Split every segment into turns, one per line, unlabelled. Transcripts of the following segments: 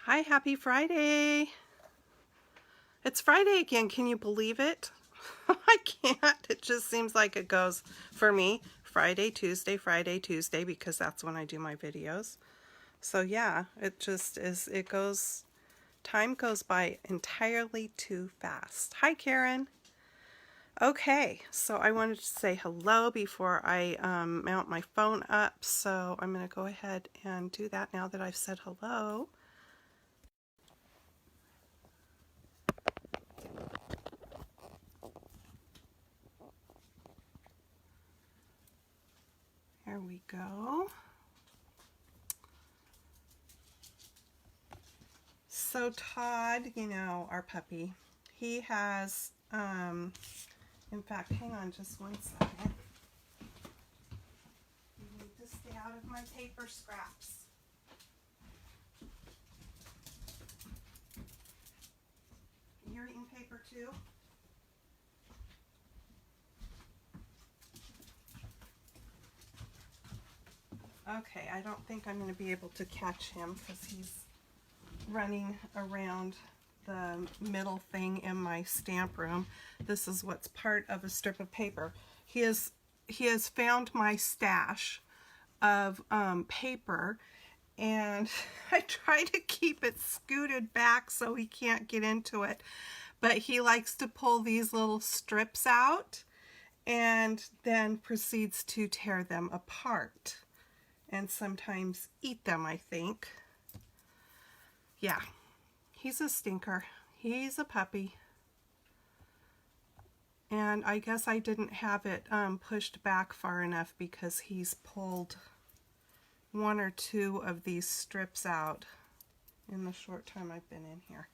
Hi, happy Friday. It's Friday again. Can you believe it? I can't. It just seems like it goes for me Friday, Tuesday, because that's when I do my videos. So yeah, it just is, time goes by entirely too fast. Hi, Karen. Okay, so I wanted to say hello before I mount my phone up. So I'm going to go ahead and do that now that I've said hello. There we go. So Todd, our puppy, he has, in fact, hang on just one second. You need to stay out of my paper scraps. You're eating paper too? Okay, I don't think I'm going to be able to catch him because he's running around the middle thing in my stamp room. This is what's part of a strip of paper. He has found my stash of paper, and I try to keep it scooted back so he can't get into it, but he likes to pull these little strips out and then proceeds to tear them apart and sometimes eat them, I think. Yeah, he's a stinker. He's a puppy. And I guess I didn't have it pushed back far enough because he's pulled one or two of these strips out in the short time I've been in here.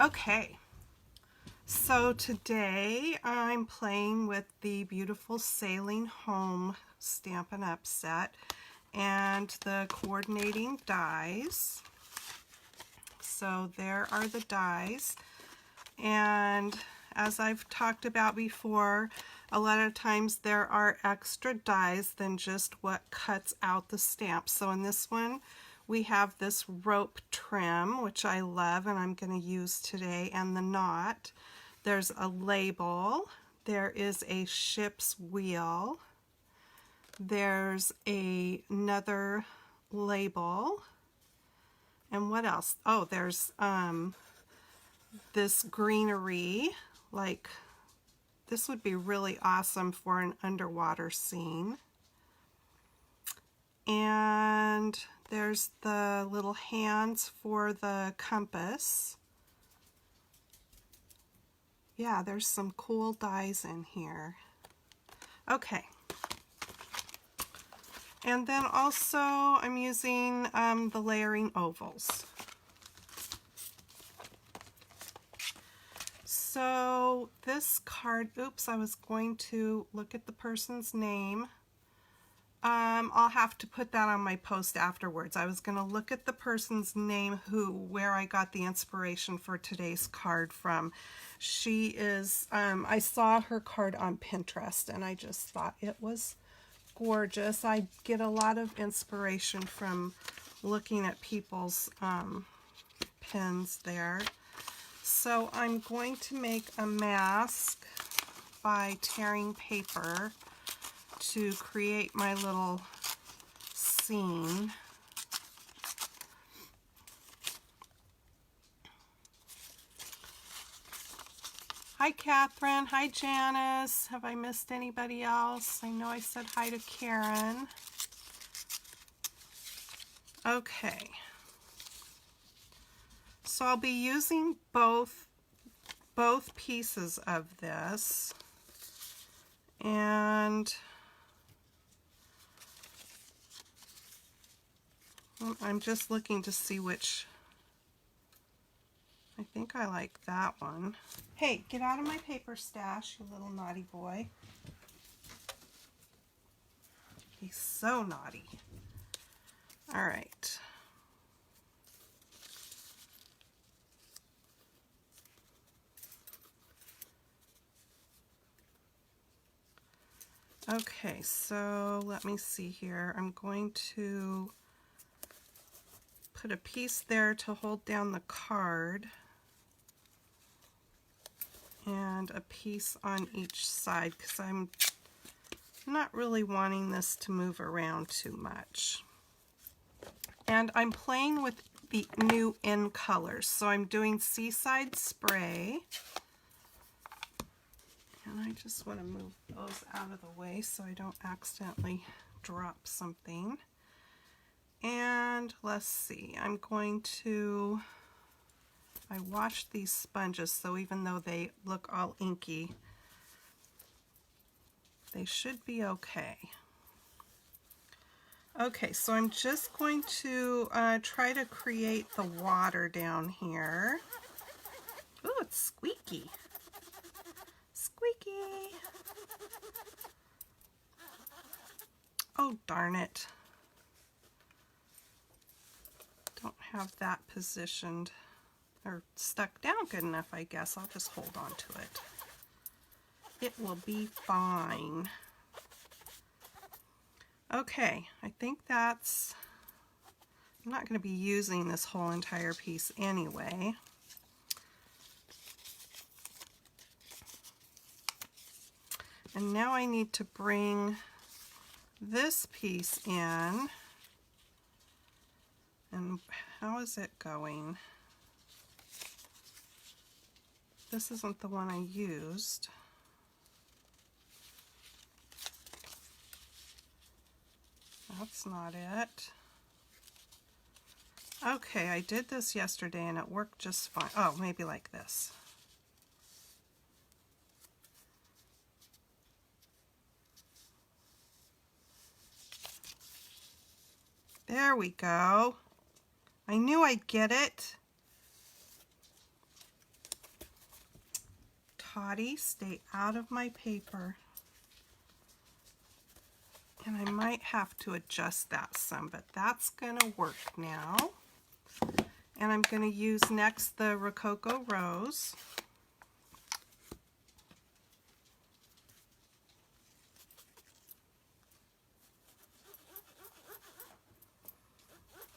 Okay, so today I'm playing with the beautiful Sailing Home Stampin' Up! Set and the coordinating dies. So there are the dies, and as I've talked about before, a lot of times there are extra dies than just what cuts out the stamp. So in this one we have this rope trim, which I love and I'm going to use today, and the knot. There's a label. There is a ship's wheel. There's another label. And what else? Oh, there's this greenery. Like, this would be really awesome for an underwater scene. And there's the little hands for the compass. Yeah, there's some cool dies in here. Okay. And then also I'm using the layering ovals. So this card, oops, I was going to look at the person's name. I'll have to put that on my post afterwards. I was going to look at the person's name where I got the inspiration for today's card from. She is, I saw her card on Pinterest and I just thought it was gorgeous. I get a lot of inspiration from looking at people's pins there. So I'm going to make a mask by tearing paper to create my little scene. Hi, Catherine. Hi, Janice. Have I missed anybody else? I know I said hi to Karen. Okay. So I'll be using both pieces of this. And I'm just looking to see which. I think I like that one. Hey, get out of my paper stash, you little naughty boy. He's so naughty. All right. Okay, so let me see here. I'm going to put a piece there to hold down the card and a piece on each side because I'm not really wanting this to move around too much. And I'm playing with the new in colors. So I'm doing Seaside Spray. And I just want to move those out of the way so I don't accidentally drop something. And let's see, I'm going to, I washed these sponges, so even though they look all inky, they should be okay. Okay, so I'm just going to try to create the water down here. Ooh, it's squeaky. Squeaky. Oh, darn it. Don't have that positioned or stuck down good enough, I guess. I'll just hold on to it. It will be fine. Okay, I think that's, I'm not going to be using this whole entire piece anyway. And now I need to bring this piece in. And how is it going? This isn't the one I used. That's not it. Okay, I did this yesterday and it worked just fine. Oh, maybe like this. There we go. I knew I'd get it. Toddy, stay out of my paper. And I might have to adjust that some, but that's gonna work now. And I'm gonna use next the Rococo Rose.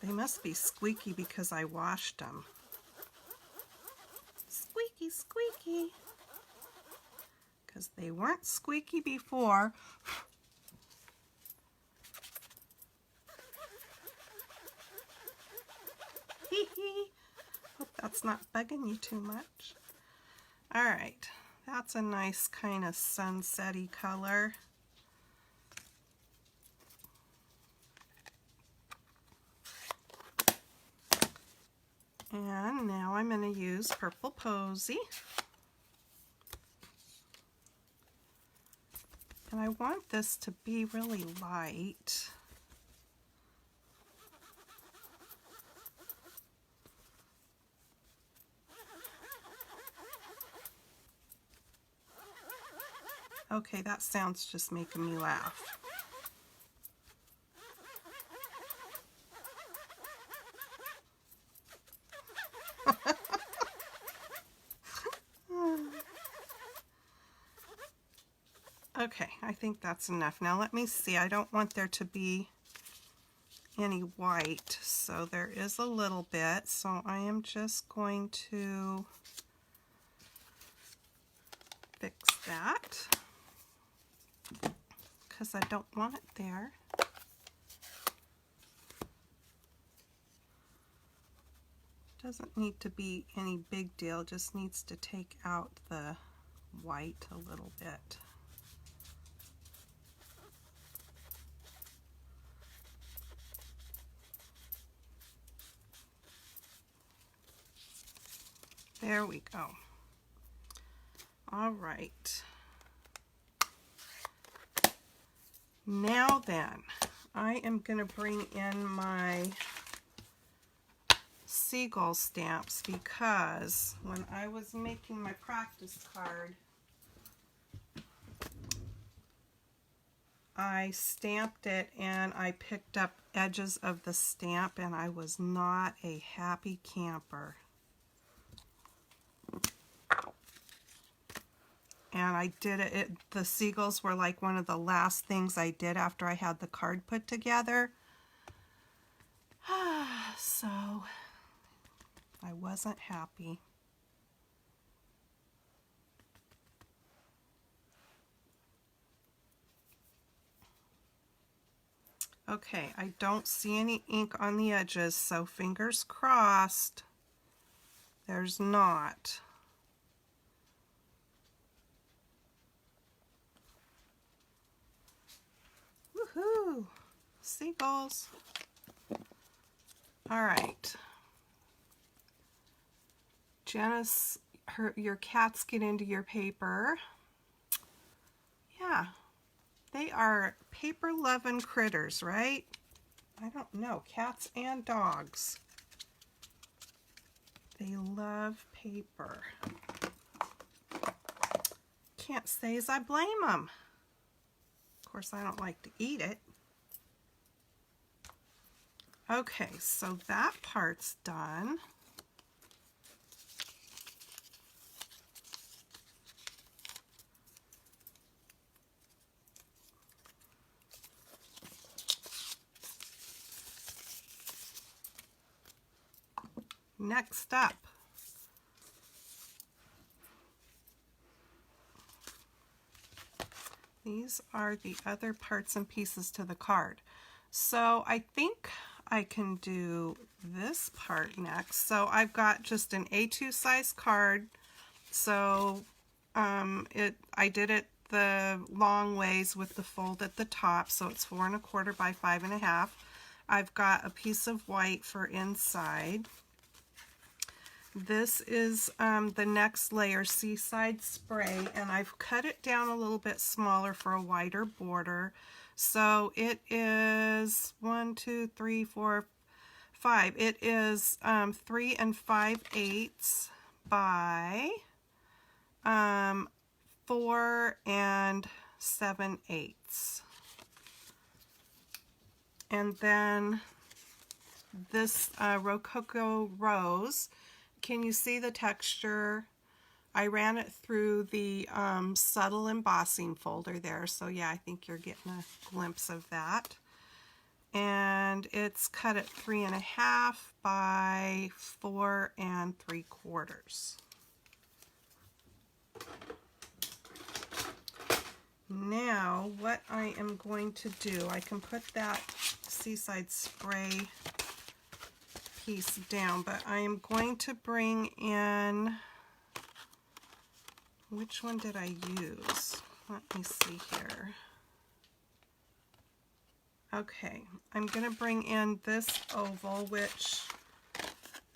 They must be squeaky because I washed them. Squeaky, squeaky. Because they weren't squeaky before. Hope that's not bugging you too much. All right, that's a nice kind of sunset-y color. And now I'm going to use Purple Posy. And I want this to be really light. Okay, that sound's just making me laugh. Okay, I think that's enough. Now let me see. I don't want there to be any white, so there is a little bit. So I am just going to fix that because I don't want it there. Doesn't need to be any big deal, just needs to take out the white a little bit. There we go. All right. Now then, I am going to bring in my seagull stamps because when I was making my practice card, I stamped it and I picked up edges of the stamp and I was not a happy camper. And I did it, the seagulls were like one of the last things I did after I had the card put together. So I wasn't happy. Okay, I don't see any ink on the edges, so fingers crossed there's not. Woohoo! Seagulls. All right. Janice, your cats get into your paper. Yeah, they are paper-loving critters, right? I don't know, cats and dogs. They love paper. Can't say as I blame them. Of course, I don't like to eat it. Okay, so that part's done. Next up, these are the other parts and pieces to the card. So I think I can do this part next. So I've got just an A2 size card. So I did it the long ways with the fold at the top. So it's 4 1/4 by 5 1/2. I've got a piece of white for inside. This is the next layer, Seaside Spray, and I've cut it down a little bit smaller for a wider border. So it is 1, 2, 3, 4, 5. It is 3 5/8 by 4 7/8. And then this Rococo Rose. Can you see the texture? I ran it through the subtle embossing folder there. So yeah, I think you're getting a glimpse of that. And it's cut at 3 1/2 by 4 3/4. Now what I am going to do, I can put that Seaside Spray piece down, but I am going to bring in, which one did I use? Let me see here. Okay, I'm going to bring in this oval, which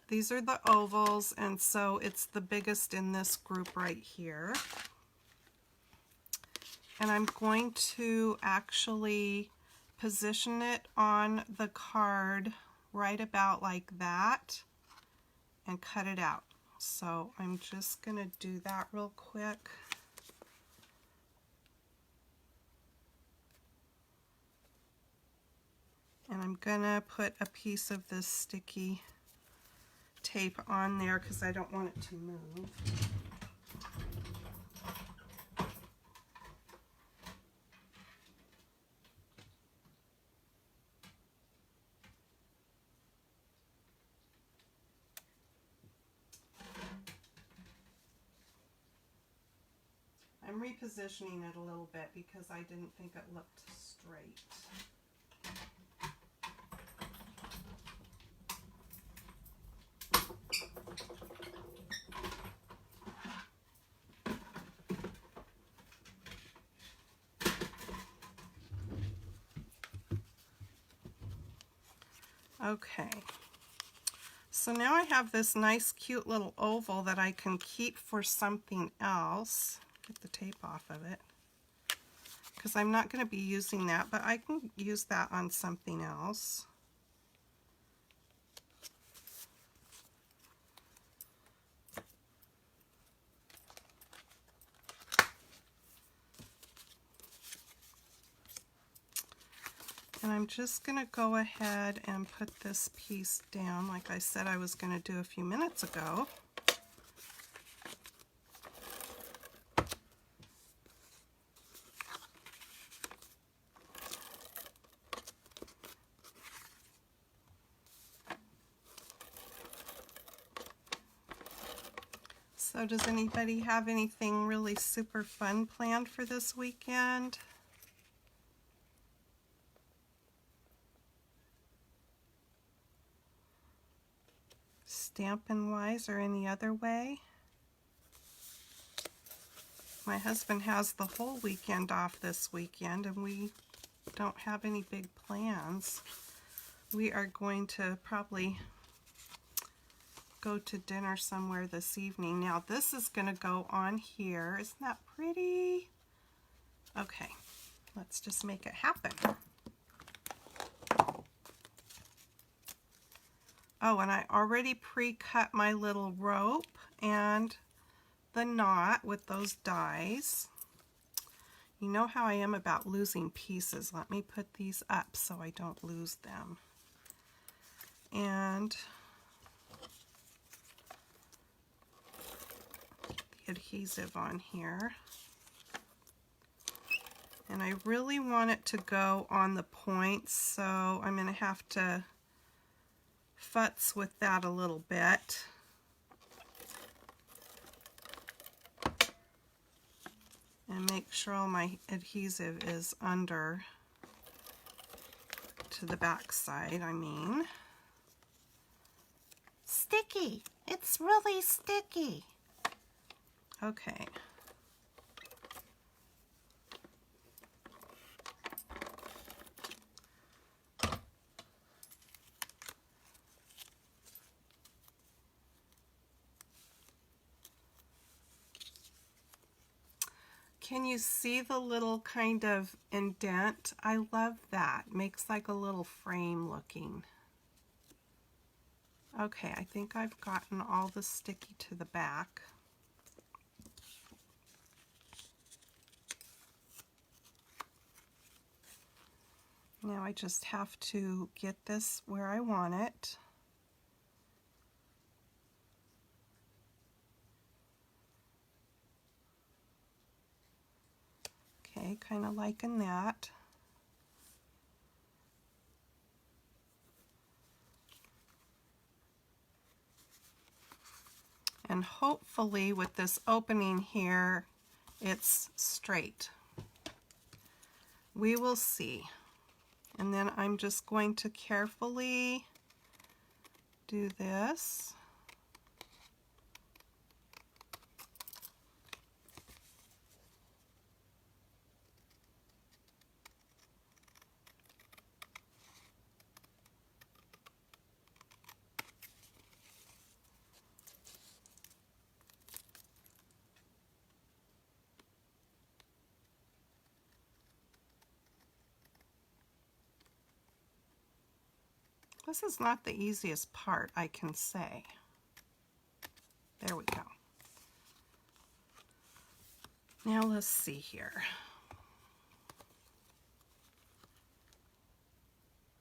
these are the ovals, and so it's the biggest in this group right here. And I'm going to actually position it on the card right about like that and cut it out. So I'm just going to do that real quick. And I'm going to put a piece of this sticky tape on there because I don't want it to move. I'm repositioning it a little bit because I didn't think it looked straight. Okay, so now I have this nice cute little oval that I can keep for something else. Get the tape off of it because I'm not going to be using that, but I can use that on something else. And I'm just going to go ahead and put this piece down like I said I was going to do a few minutes ago. So does anybody have anything really super fun planned for this weekend? Stampin' wise or any other way? My husband has the whole weekend off this weekend and we don't have any big plans. We are going to probably go to dinner somewhere this evening. Now this is going to go on here. Isn't that pretty? Okay, let's just make it happen. Oh, and I already pre-cut my little rope and the knot with those dies. You know how I am about losing pieces. Let me put these up so I don't lose them. And the adhesive on here. And I really want it to go on the points, so I'm going to have to futz with that a little bit. And make sure all my adhesive is under to the back side, I mean. Sticky! It's really sticky! Okay. Can you see the little kind of indent? I love that. Makes like a little frame looking. Okay, I think I've gotten all the sticky to the back. Now I just have to get this where I want it. Okay, kind of liking that. And hopefully with this opening here, it's straight. We will see. And then I'm just going to carefully do this. This is not the easiest part, I can say. There we go. Now let's see here.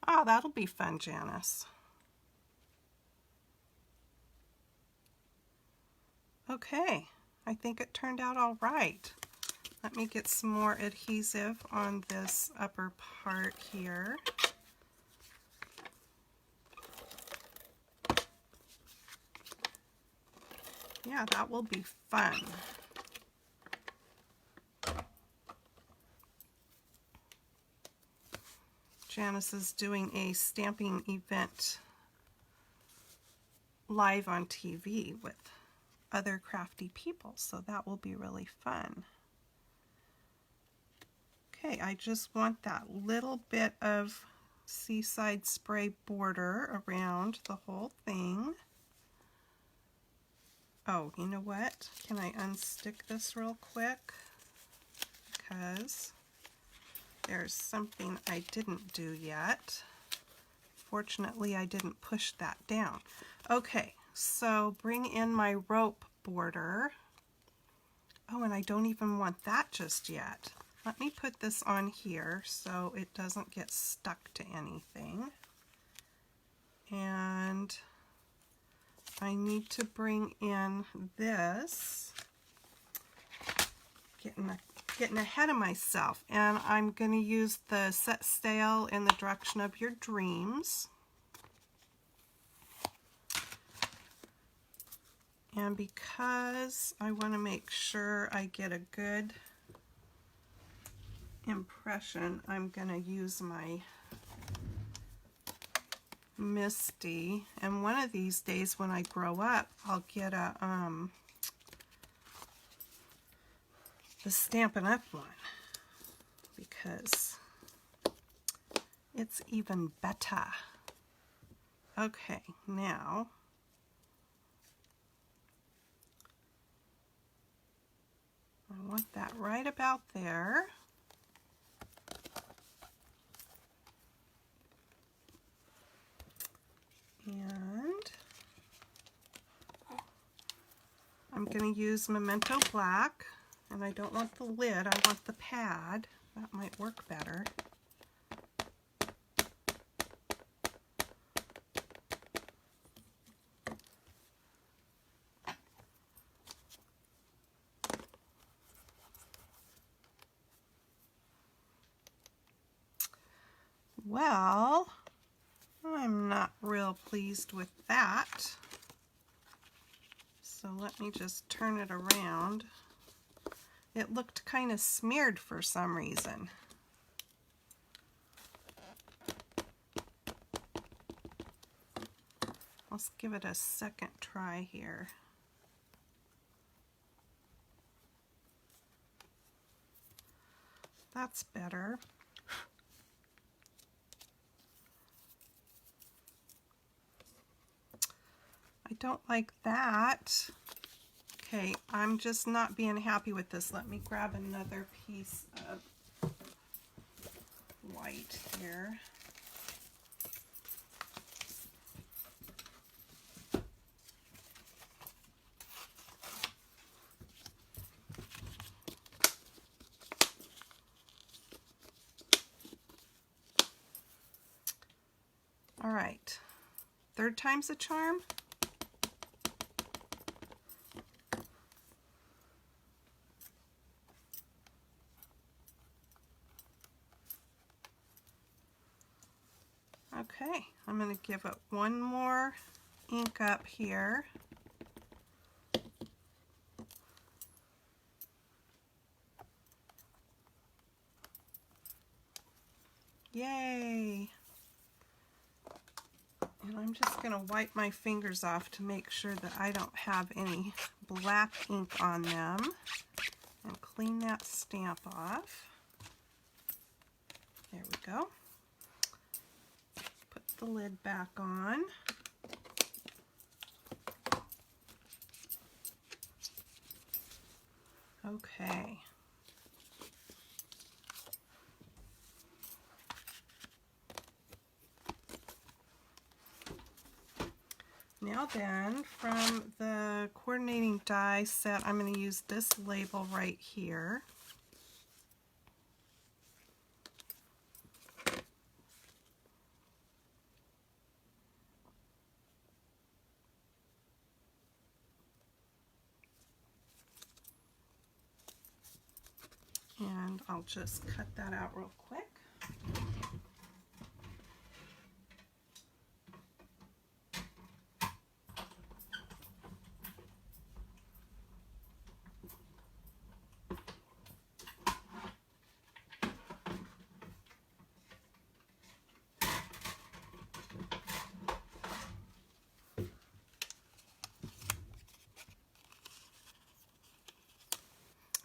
Oh, that'll be fun, Janice. Okay, I think it turned out all right. Let me get some more adhesive on this upper part here. Yeah, that will be fun. Janice is doing a stamping event live on TV with other crafty people, so that will be really fun. Okay, I just want that little bit of Seaside spray border around the whole thing. Oh, you know what? Can I unstick this real quick? Because there's something I didn't do yet. Fortunately, I didn't push that down. Okay, so bring in my rope border. Oh, and I don't even want that just yet. Let me put this on here so it doesn't get stuck to anything. And I need to bring in this, getting ahead of myself, and I'm going to use the Set Sail in the Direction of Your Dreams. And because I want to make sure I get a good impression, I'm going to use my Misty, and one of these days when I grow up I'll get the Stampin' Up! One, because it's even better. Okay, now I want that right about there. And I'm going to use Memento Black, and I don't want the lid, I want the pad. That might work better. Well, I'm not real pleased with that. So let me just turn it around. It looked kind of smeared for some reason. Let's give it a second try here. That's better. I don't like that. Okay, I'm just not being happy with this. Let me grab another piece of white here. All right, third time's a charm. Okay, I'm going to give it one more ink up here. Yay! And I'm just going to wipe my fingers off to make sure that I don't have any black ink on them, and clean that stamp off. There we go. Put the lid back on. Okay. Now then, from the coordinating die set, I'm going to use this label right here. And I'll just cut that out real quick.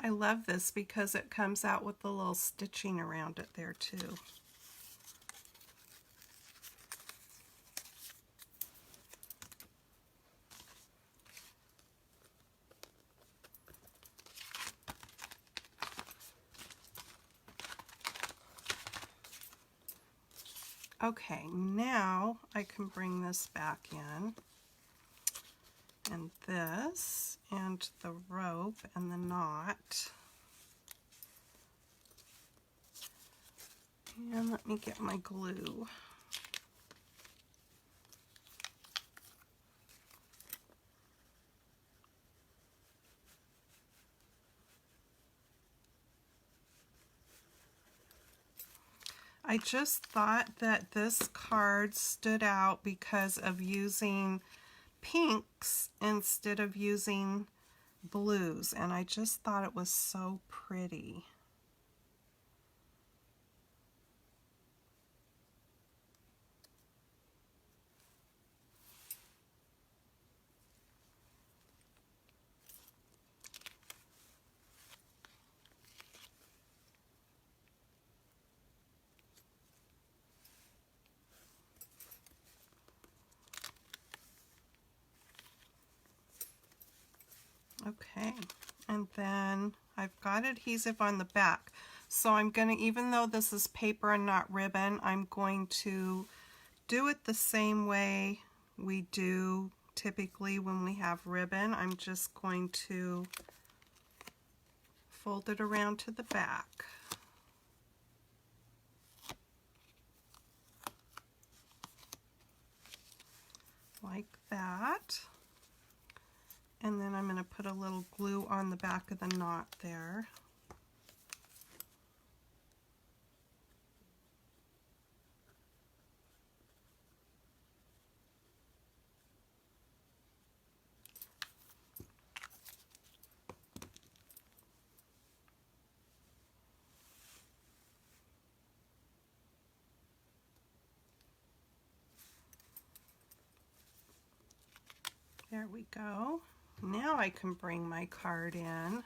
I love this because it comes out with the little stitching around it there too. Okay, now I can bring this back in, and this, and the rope, and the knot. And let me get my glue. I just thought that this card stood out because of using pinks instead of using blues, and I just thought it was so pretty. Okay, and then I've got adhesive on the back. So I'm going to, even though this is paper and not ribbon, I'm going to do it the same way we do typically when we have ribbon. I'm just going to fold it around to the back. Like that. And then I'm going to put a little glue on the back of the knot there. There we go. Now I can bring my card in.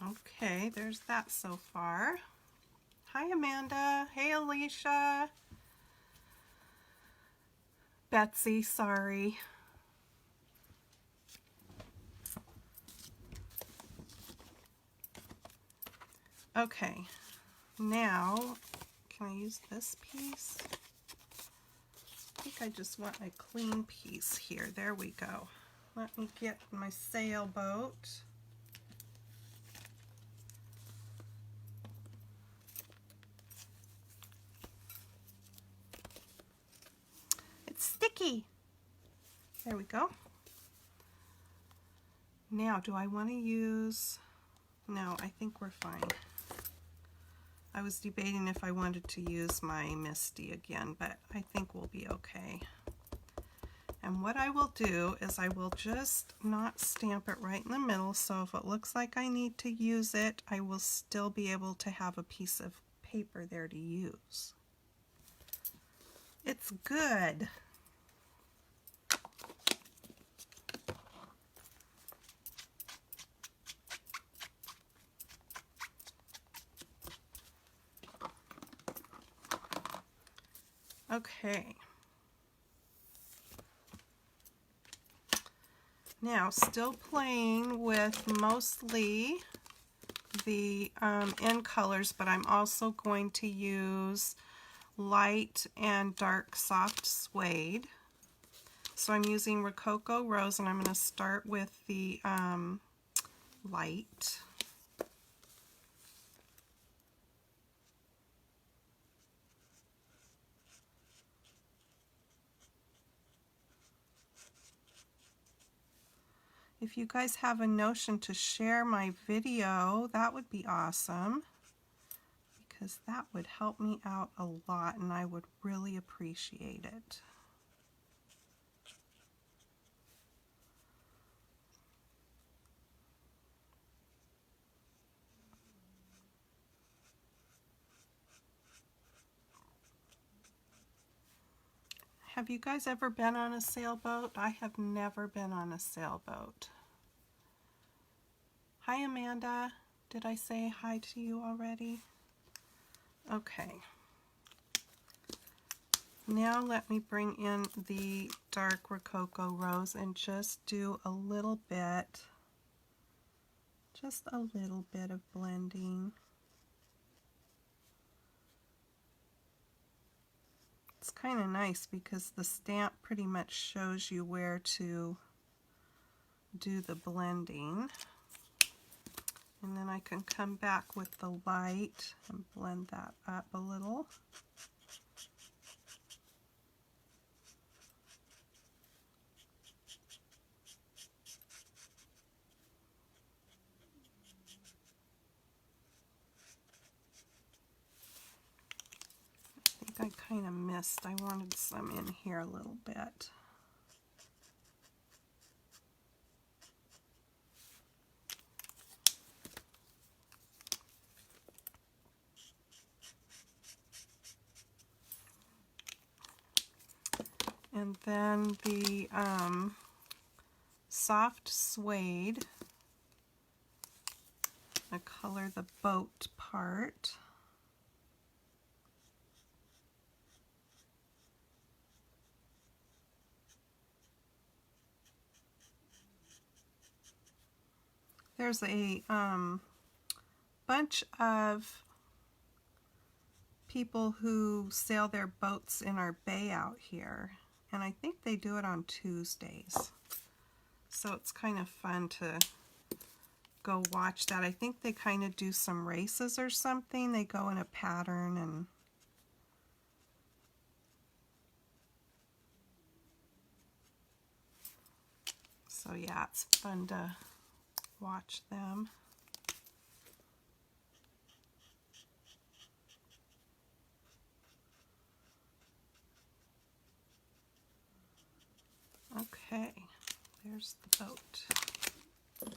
Okay, there's that so far. Hi Amanda. Hey Alicia. Betsy, sorry. Okay, now can I use this piece? I think I just want a clean piece here. There we go. Let me get my sailboat. It's sticky. There we go. Now, do I want to use... No, I think we're fine. I was debating if I wanted to use my Misty again, but I think we'll be okay. And what I will do is I will just not stamp it right in the middle, so if it looks like I need to use it, I will still be able to have a piece of paper there to use. It's good. Okay. Now, still playing with mostly the end colors, but I'm also going to use light and dark soft suede. So I'm using Rococo Rose, and I'm going to start with the light. If you guys have a notion to share my video, that would be awesome, because that would help me out a lot and I would really appreciate it. Have you guys ever been on a sailboat? I have never been on a sailboat. Hi Amanda, did I say hi to you already? Okay. Now let me bring in the dark Rococo Rose and just do a little bit, just a little bit of blending. It's kind of nice because the stamp pretty much shows you where to do the blending. And then I can come back with the light and blend that up a little. I kind of missed. I wanted some in here a little bit. And then the soft suede, I color the boat part. There's a bunch of people who sail their boats in our bay out here, and I think they do it on Tuesdays. So it's kind of fun to go watch that. I think they kind of do some races or something. They go in a pattern, and so yeah, it's fun to watch them. Okay, there's the boat.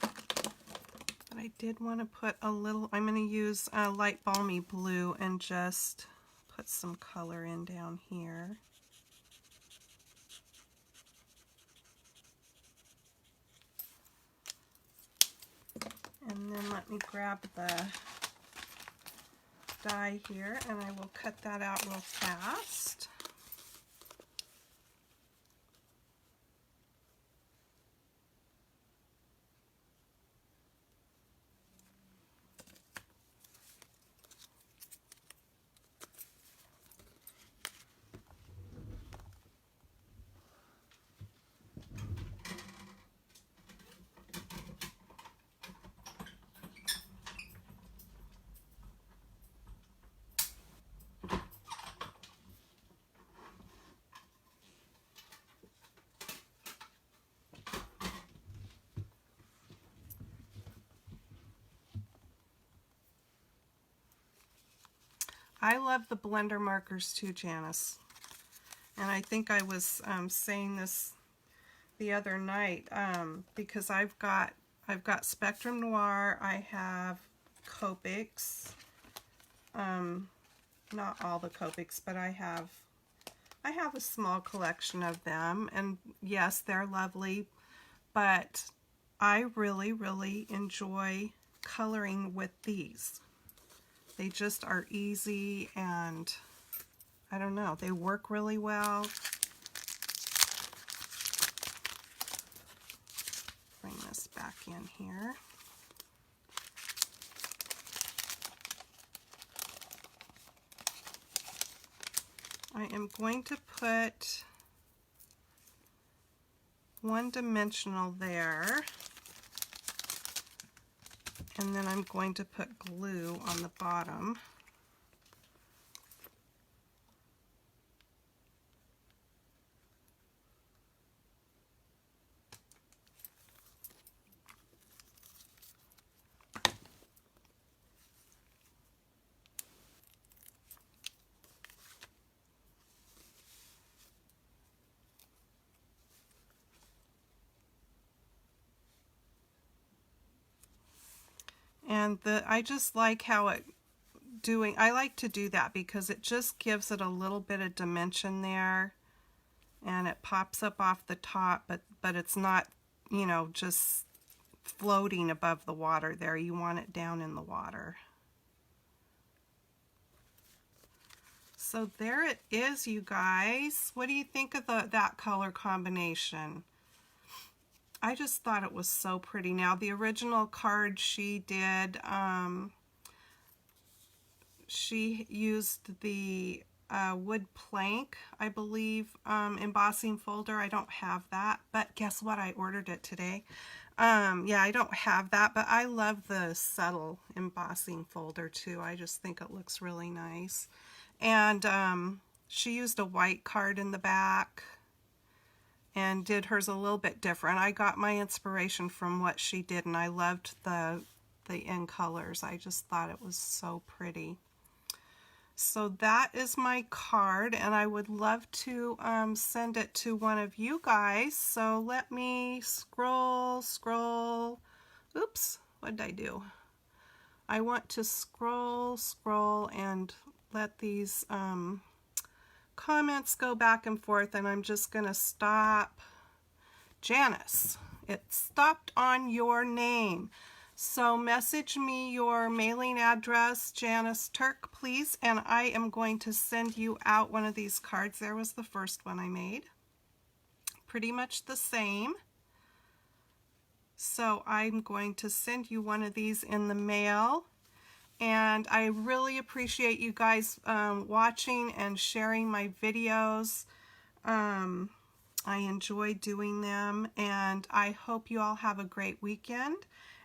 But I did want to put a little, I'm going to use a light balmy blue and just put some color in down here. And then let me grab the die here and I will cut that out real fast. I love the blender markers too, Janice. And I think I was saying this the other night because I've got Spectrum Noir, I have Copics, not all the Copics, but I have a small collection of them, and yes, they're lovely, but I really enjoy coloring with these. They just are easy, and I don't know, they work really well. Bring this back in here. I am going to put one dimensional there, and then I'm going to put glue on the bottom. And I just like how I like to do that because it just gives it a little bit of dimension there, and it pops up off the top, but it's not, you know, just floating above the water there. You want it down in the water. So there it is, you guys. What do you think of that color combination? I just thought it was so pretty. Now, the original card she did, she used the wood plank, I believe, embossing folder. I don't have that, but guess what? I ordered it today. Yeah, I don't have that, but I love the subtle embossing folder too. I just think it looks really nice. And she used a white card in the back and did hers a little bit different. I got my inspiration from what she did, and I loved the end colors. I just thought it was so pretty. So that is my card, and I would love to send it to one of you guys. So let me scroll. Oops, what did I do? I want to scroll and let these comments go back and forth, and I'm just going to stop. Janice, it stopped on your name. So message me your mailing address, Janice Turk, please, and I am going to send you out one of these cards. There was the first one I made. Pretty much the same. So I'm going to send you one of these in the mail. And I really appreciate you guys watching and sharing my videos. I enjoy doing them, and I hope you all have a great weekend.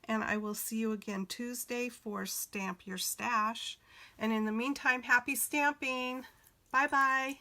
And I will see you again Tuesday for Stamp Your Stash. And in the meantime, happy stamping. Bye-bye.